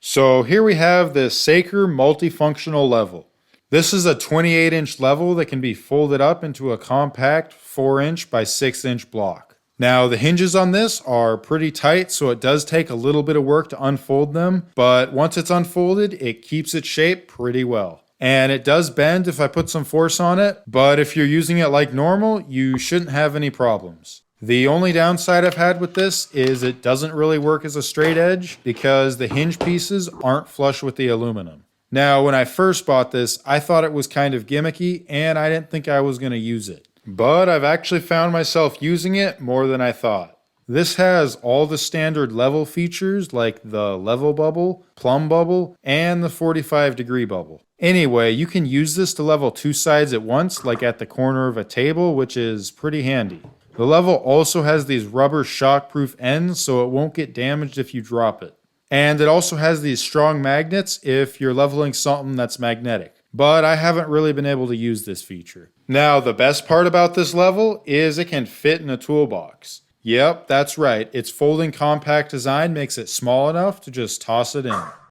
So here we have the Saker multifunctional level. This is a 28-inch level that can be folded up into a compact 4-inch by 6-inch block. Now the hinges on this are pretty tight, so it does take a little bit of work to unfold them, but once it's unfolded, it keeps its shape pretty well. And it does bend if I put some force on it, but if you're using it like normal, you shouldn't have any problems. The only downside I've had with this is it doesn't really work as a straight edge because the hinge pieces aren't flush with the aluminum. Now, when I first bought this, I thought it was kind of gimmicky and I didn't think I was going to use it. But I've actually found myself using it more than I thought. This has all the standard level features like the level bubble, plumb bubble, and the 45-degree bubble. Anyway, you can use this to level two sides at once, like at the corner of a table, which is pretty handy. The level also has these rubber shockproof ends, so it won't get damaged if you drop it. And it also has these strong magnets if you're leveling something that's magnetic. But I haven't really been able to use this feature. Now, the best part about this level is it can fit in a toolbox. Yep, that's right. Its folding compact design makes it small enough to just toss it in.